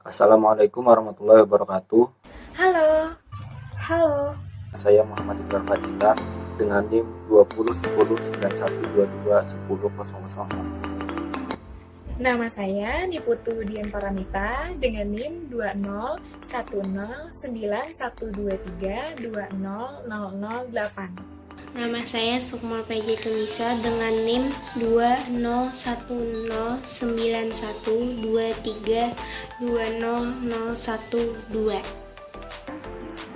Assalamualaikum warahmatullahi wabarakatuh. Halo. Halo. Saya Muhammad Iqbal Fadila dengan NIM 201091221000. Nama saya Niputu Dian Paramita dengan NIM 2010912320008. Nama saya Sukma PJ Tunisa dengan NIM 201091123200012.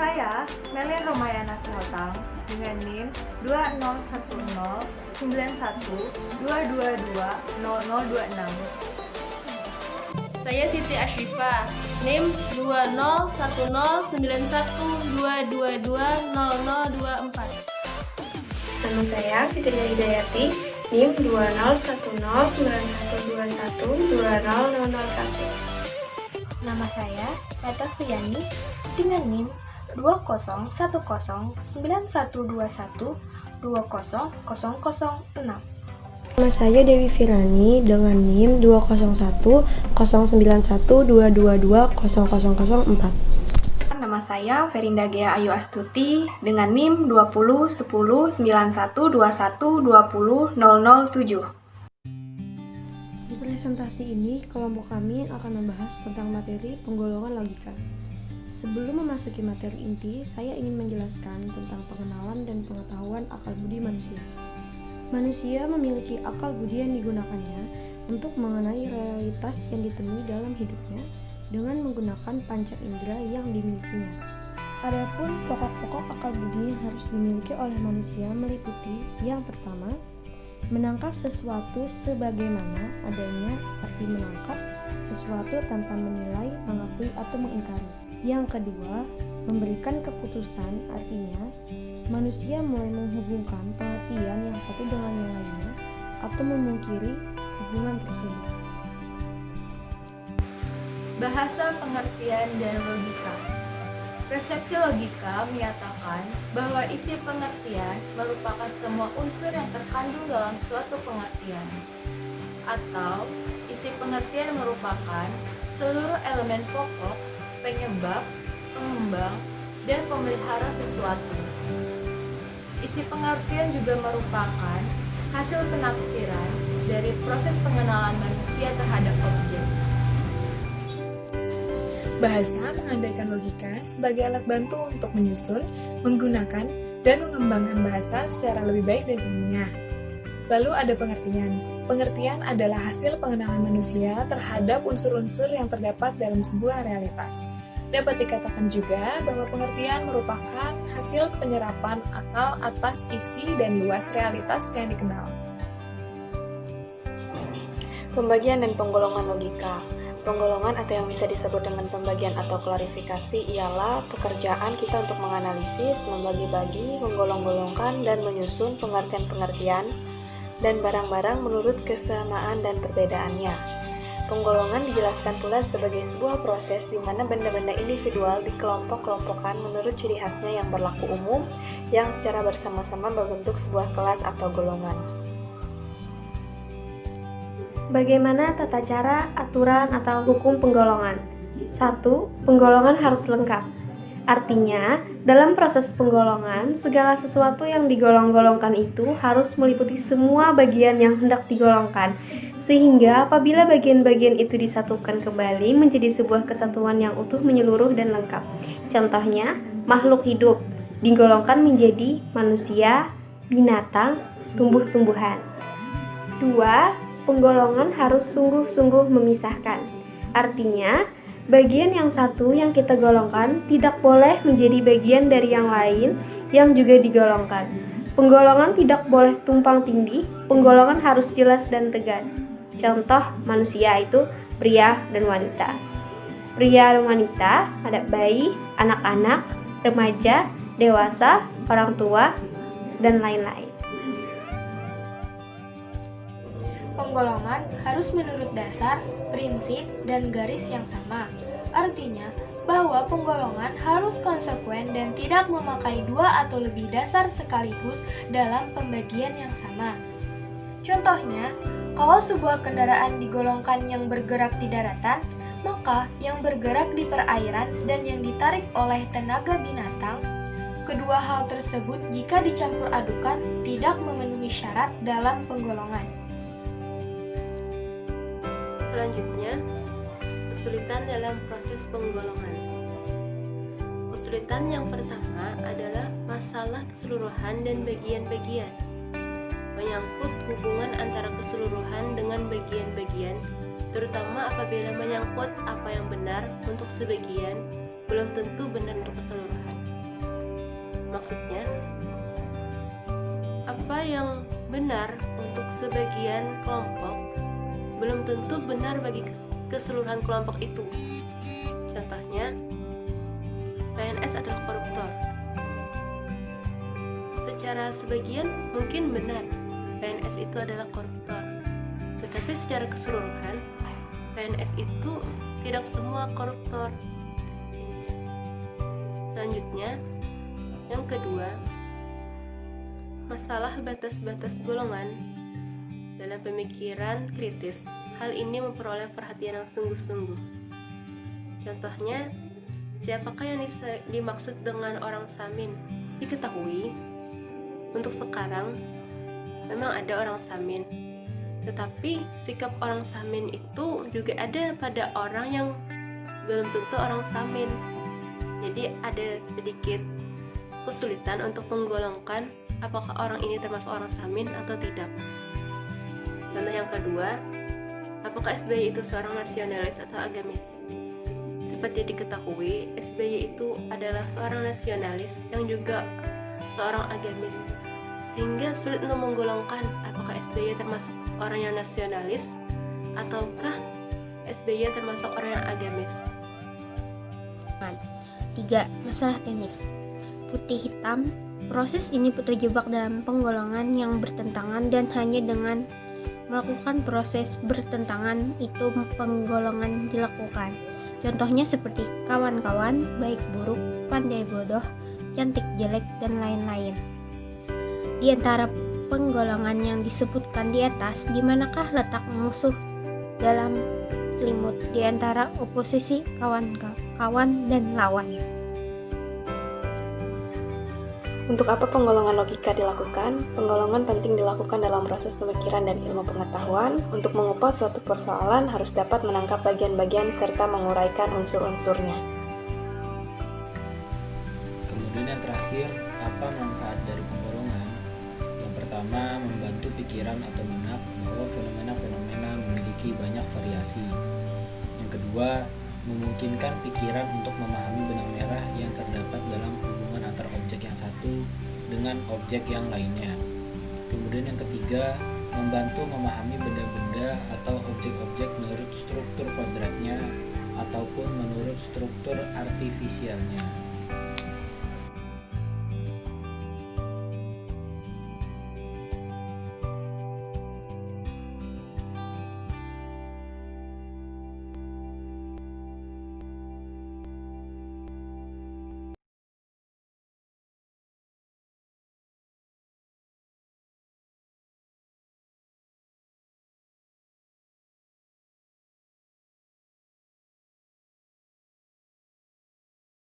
Saya Melian Romayana Sihotang dengan NIM 209191222026. Saya Siti Ashrifah, NIM 2019121220024. Nama saya Fitria Hidayati, NIM 2010911200001. Nama saya Reta Suyani dengan NIM 201109121200006. Nama saya Dewi Firani dengan NIM 201091222200004. Nama saya Ferinda Gea Ayu Astuti dengan NIM 201109121200007. Di presentasi ini, kelompok kami akan membahas tentang materi penggolongan logika. Sebelum memasuki materi inti, saya ingin menjelaskan tentang pengenalan dan pengetahuan akal budi manusia. Manusia memiliki akal budi yang digunakannya untuk mengenai realitas yang ditemui dalam hidupnya dengan menggunakan panca indera yang dimilikinya. Adapun pokok-pokok akal budi yang harus dimiliki oleh manusia meliputi yang pertama, menangkap sesuatu sebagaimana adanya, arti menangkap sesuatu tanpa menilai, mengakui atau mengingkari. Yang kedua, memberikan keputusan, artinya manusia mulai menghubungkan pengertian yang satu dengan yang lainnya atau memungkiri hubungan tersebut. Bahasa pengertian dan logika. Persepsi logika menyatakan bahwa isi pengertian merupakan semua unsur yang terkandung dalam suatu pengertian, atau isi pengertian merupakan seluruh elemen pokok, penyebab, pengembang, dan pemelihara sesuatu. Isi pengertian juga merupakan hasil penafsiran dari proses pengenalan manusia terhadap objek. Bahasa mengandaikan logika sebagai alat bantu untuk menyusun, menggunakan, dan mengembangkan bahasa secara lebih baik dari umumnya. Lalu ada pengertian. Pengertian adalah hasil pengenalan manusia terhadap unsur-unsur yang terdapat dalam sebuah realitas. Dapat dikatakan juga bahwa pengertian merupakan hasil penyerapan akal atas isi dan luas realitas yang dikenal. Pembagian dan penggolongan logika. Penggolongan atau yang bisa disebut dengan pembagian atau klarifikasi ialah pekerjaan kita untuk menganalisis, membagi-bagi, menggolong-golongkan, dan menyusun pengertian-pengertian dan barang-barang menurut kesamaan dan perbedaannya. Penggolongan dijelaskan pula sebagai sebuah proses di mana benda-benda individual dikelompok-kelompokkan menurut ciri khasnya yang berlaku umum yang secara bersama-sama membentuk sebuah kelas atau golongan. Bagaimana tata cara, aturan, atau hukum penggolongan? 1. Penggolongan harus lengkap. Artinya, dalam proses penggolongan, segala sesuatu yang digolong-golongkan itu harus meliputi semua bagian yang hendak digolongkan, sehingga apabila bagian-bagian itu disatukan kembali menjadi sebuah kesatuan yang utuh, menyeluruh, dan lengkap. Contohnya, makhluk hidup digolongkan menjadi manusia, binatang, tumbuh-tumbuhan. 2. Penggolongan harus sungguh-sungguh memisahkan. Artinya, bagian yang satu yang kita golongkan tidak boleh menjadi bagian dari yang lain yang juga digolongkan. Penggolongan tidak boleh tumpang tindih, penggolongan harus jelas dan tegas. Contoh manusia itu pria dan wanita. Pria dan wanita ada bayi, anak-anak, remaja, dewasa, orang tua, dan lain-lain. Penggolongan harus menurut dasar, prinsip, dan garis yang sama. Artinya, bahwa penggolongan harus konsekuen dan tidak memakai dua atau lebih dasar sekaligus dalam pembagian yang sama. Contohnya, kalau sebuah kendaraan digolongkan yang bergerak di daratan, Maka, yang bergerak di perairan dan yang ditarik oleh tenaga binatang, kedua hal tersebut jika dicampur adukan tidak memenuhi syarat dalam penggolongan. Selanjutnya, kesulitan dalam proses penggolongan. Kesulitan yang pertama adalah masalah keseluruhan dan bagian-bagian. Menyangkut hubungan antara keseluruhan dengan bagian-bagian, terutama apabila menyangkut apa yang benar untuk sebagian, belum tentu benar untuk keseluruhan. Maksudnya, apa yang benar untuk sebagian kelompok, belum tentu benar bagi keseluruhan kelompok itu. Contohnya, PNS adalah koruptor. Secara sebagian mungkin benar PNS itu adalah koruptor, tetapi secara keseluruhan PNS itu tidak semua koruptor. Selanjutnya, yang kedua, masalah batas-batas golongan. Dalam pemikiran kritis, hal ini memperoleh perhatian yang sungguh-sungguh. Contohnya, siapakah yang dimaksud dengan orang samin? Diketahui, untuk sekarang memang ada orang samin, tetapi sikap orang samin itu juga ada pada orang yang belum tentu orang samin. Jadi ada sedikit kesulitan untuk menggolongkan apakah orang ini termasuk orang samin atau tidak. Contoh yang kedua, apakah SBY itu seorang nasionalis atau agamis? Seperti diketahui, SBY itu adalah seorang nasionalis yang juga seorang agamis, sehingga sulit untuk menggolongkan apakah SBY termasuk orang yang nasionalis ataukah SBY termasuk orang yang agamis. 3. Masalah teknik. Putih hitam. Proses ini terjebak dalam penggolongan yang bertentangan dan hanya dengan melakukan proses bertentangan itu penggolongan dilakukan. Contohnya seperti kawan-kawan, baik buruk, pandai bodoh, cantik jelek, dan lain-lain. Di antara penggolongan yang disebutkan di atas, di manakah letak musuh dalam selimut di antara oposisi kawan dan lawan? Untuk apa penggolongan logika dilakukan? Penggolongan penting dilakukan dalam proses pemikiran dan ilmu pengetahuan. Untuk mengupas suatu persoalan harus dapat menangkap bagian-bagian serta menguraikan unsur-unsurnya. Kemudian yang terakhir, apa manfaat dari penggolongan? Yang pertama, membantu pikiran atau benak bahwa fenomena-fenomena memiliki banyak variasi. Yang kedua, memungkinkan pikiran untuk memahami benang merah yang terdapat dalam hubungan antar objek yang satu dengan objek yang lainnya. Kemudian yang ketiga, membantu memahami benda-benda atau objek-objek menurut struktur kodratnya ataupun menurut struktur artifisialnya.